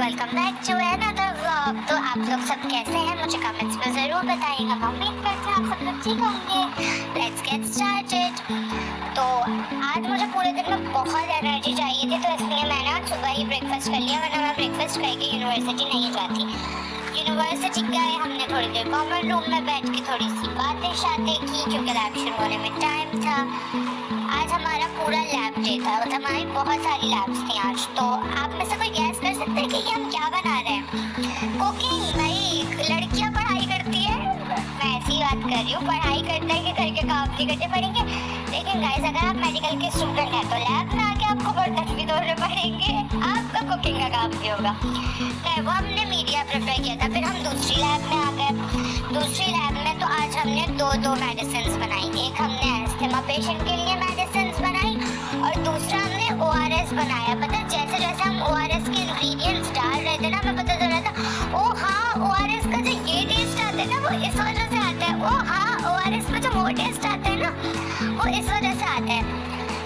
Welcome back to another vlog. तो आप लोग सब कैसे हैं मुझे कमेंट्स में ज़रूर बताइएगा। मैं उम्मीद करती हूँ आप सब लोग ठीक होंगे। Let's get started. तो आज मुझे पूरे दिन में बहुत एनर्जी चाहिए थी, तो इसलिए मैंने आज सुबह ही ब्रेकफास्ट कर लिया, वरना मैं ब्रेकफास्ट करके यूनिवर्सिटी नहीं जाती। यूनिवर्सिटी गए, हमने थोड़ी देर कॉमन रूम में बैठ के थोड़ी सी बातें शातें की, क्योंकि लैब शुरू होने में टाइम था। आज हमारा पूरा लैब डे था, मतलब हमारी बहुत सारी लैब्स थी आज। तो आप में से कोई गैस कर सकते हैं कि ये हम क्या बना रहे हैं? कुकिंग। भाई लड़कियां पढ़ाई करती है, मैं ऐसी बात कर रही हूँ, पढ़ाई करते हैं कि घर के काम नहीं करते पड़ेंगे। लेकिन गाइस अगर आप मेडिकल के स्टूडेंट हैं तो लैब में आके आपको बर्तन भी धोने पड़ेंगे, आपका कुकिंग का काम भी होगा। तो वो हमने मीडिया प्रिपेयर किया था। फिर हम दूसरी लैब में आ गए। दूसरी लैब में तो आज हमने दो मेडिसिन बनाई। एक हमने एस्थमा पेशेंट के लिए मेडिसिन बनाई और दूसरा हमने ORS बनाया। पता जैसे जैसे हम ORS के इंग्रेडिएंट्स डाल रहे थे ना, हमें पता चल रहा था ओ हाँ ORS का जो ये टेस्ट आता है ना वो इस वजह से आता है। ओ हाँ ORS में जो वो टेस्ट आता है ना वो इस वजह से आता है।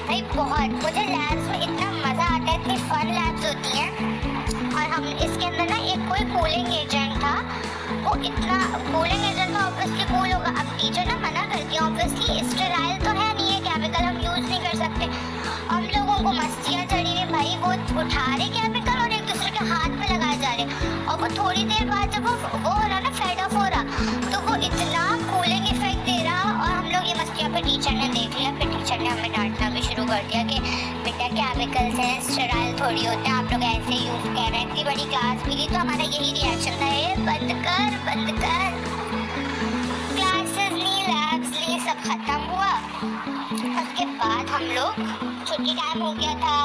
भाई बहुत मुझे लैब्स में इतना मज़ा आता है, इतनी फन लैब्स होती हैं। और हम इसके अंदर ना एक कोई कूलिंग एजेंट था, वो इतना कूलिंग एजेंट था, ऑब्वियसली कूल होगा। अब टीचर ना मना करती है, ऑब्वियसली स्टेराइल तो है नहीं, है केमिकल हम यूज़ नहीं कर सकते। हम लोगों को मस्तियाँ चढ़ी रही, भाई वो उठा रहे केमिकल और एक दूसरे के हाथ में लगाए जा रहे। और वो थोड़ी देर बाद जब वो हो रहा ना फेड ऑफ हो रहा, तो वो इतना कूलिंग इफेक्ट दे रहा। और हम लोग ये मस्तियाँ पे टीचर ने देख लिया, फिर टीचर ने हमें डांटना भी शुरू कर दिया कि बेटा केमिकल्स हैं, स्टेराइल थोड़ी होते हैं, आप लोग ऐसे यूज़ कर रहे हैं। इतनी बड़ी क्लास मिली तो हमारा यही रिएक्शन था, ये बंद कर बंद कर। क्लासेस ली, लैब्स ली, सब खत्म हुआ। उसके बाद हम लोग छुट्टी टाइम हो गया था,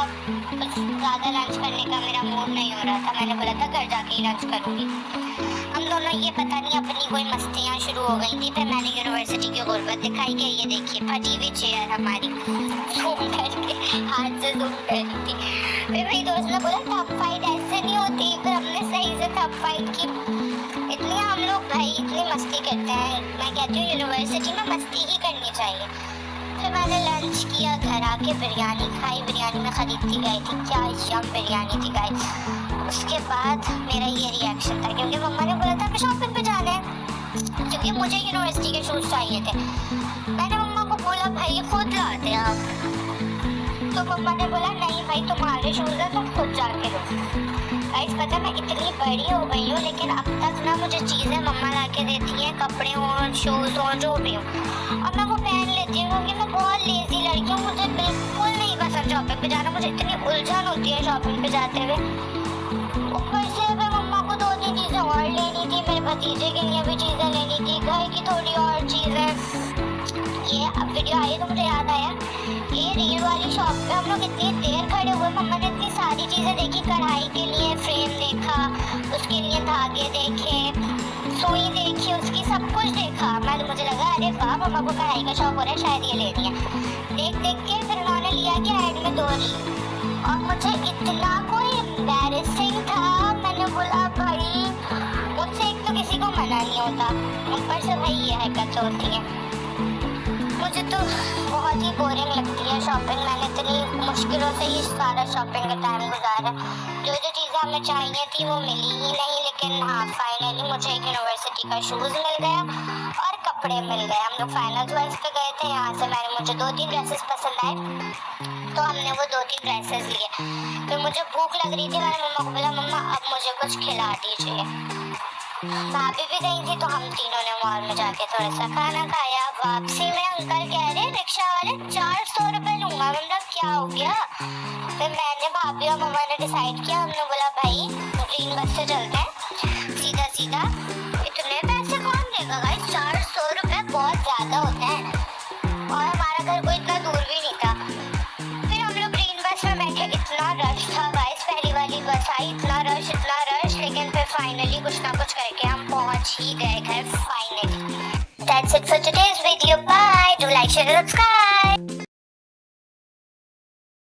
कुछ ज़्यादा लंच करने का मेरा मूड नहीं हो रहा था। मैंने बोला था घर जाके ही लंच करूँगी। हम दोनों ये पता नहीं अपनी कोई मस्तियाँ शुरू हो गई थी। फिर मैंने यूनिवर्सिटी की गुर्बत दिखाई कि ये देखिए फटी हुई चेयर हमारी, जूम करके हाथ से जूम कर रही थी। फिर मेरी दोस्त ने बोला टफ फाइट ऐसे नहीं होती। फिर हमने सही से टफ फाइट की। इतनी हम लोग भाई इतनी मस्ती करते हैं, मैं कहती हूँ यूनिवर्सिटी में मस्ती ही करनी चाहिए। फिर मैंने लंच किया, घर आके बिरयानी खाई। बिरयानी में ख़रीदती गई थी, क्या यम बिरयानी थी गाइस। उसके बाद मेरा ये रिएक्शन था, क्योंकि मम्मा ने बोला था कि शॉपिंग पे जाना है, क्योंकि मुझे यूनिवर्सिटी के शूज़ चाहिए थे। मैंने मम्मा को बोला भाई खुद ला दे आप, तो मम्मा ने बोला नहीं भाई तुम्हारे शूज़ हैं तुम खुद जाके लो। गाइस पता मैं इतनी बड़ी हो गई हूँ, लेकिन अब तक ना मुझे चीज़ें मम्मा ला के देती हैं, कपड़े हों शूज़ हों जो भी हो, और मैं वो पहन लेती हूँ, क्योंकि मैं बहुत लेज़ी लड़की हूँ। मुझे बिल्कुल नहीं पसंद शॉपिंग पे जाना, मुझे इतनी उलझन होती है शॉपिंग पे जाते हुए। ऊपर से मैं मम्मा को 2-3 चीज़ें और लेनी थी, मेरे भतीजे के लिए भी चीज़ें लेनी थी, घर की थोड़ी और चीज़ें। ये अब वीडियो आई तो मुझे याद आया, ये रील वाली शॉप पे हम लोग इतनी देर खड़े हुए, मम्मा ने इतनी सारी चीज़ें देखी। कढ़ाई के लिए फ्रेम देखा, उसके लिए धागे देखे, सुई देखी, उसकी सब कुछ देखा। मुझे लगा अरे वाह मम्मा को कढ़ाई का शौक हो रहा है, शायद ये लेनी है। देख देख के फिर उन्होंने लिया कि ऐड में 2 ली, और मुझे इतना कोई एम्बैरेसिंग था। मैंने बोला भाई मुझसे एक तो किसी को मना नहीं होता, ऊपर से भाई ये हरकत होती है। मुझे तो बहुत ही बोरिंग लगती है शॉपिंग। मैंने इतनी मुश्किलों से ही सारा शॉपिंग का टाइम गुजारा। जो जो चीज़ें हमें चाहिए थी वो मिली ही नहीं, लेकिन हाँ फाइनली मुझे एक यूनिवर्सिटी का शूज़ मिल गया और कपड़े मिल गए। हम लोग फाइनल चॉइस पे गए थे, यहाँ से मुझे 2-3 ड्रेसेस पसंद आए, तो हमने वो 2-3 ड्रेसेस लिए। फिर मुझे भूख लग रही थी, मैंने मम्मा को बोला मम्मा अब मुझे कुछ खिला दीजिए। भाभी भी गई थी, तो हम तीनों ने मॉल में जाके थोड़ा सा खाना खाया। वापसी में अंकल कह रहे रिक्शा वाले 400 रुपये लूँगा। मतलब क्या हो गया? फिर मैंने भाभी और मम्मा ने डिसाइड किया, हमने बोला भाई ग्रीन बस से चलते हैं सीधा सीधा। इतने पैसे कौन देगा गाइस? 400 रुपये बहुत ज़्यादा होते हैं, और हमारा घर कोई इतना दूर भी नहीं था। फिर हम लोग ग्रीन बस में बैठे, इतना रश था गाइस, पहली वाली बस आई, इतना रश, लेकिन फिर फाइनली कुछ ना कुछ करके हम पहुंच ही गए घर finally. That's it for today's video. Bye. Do like, share, and subscribe.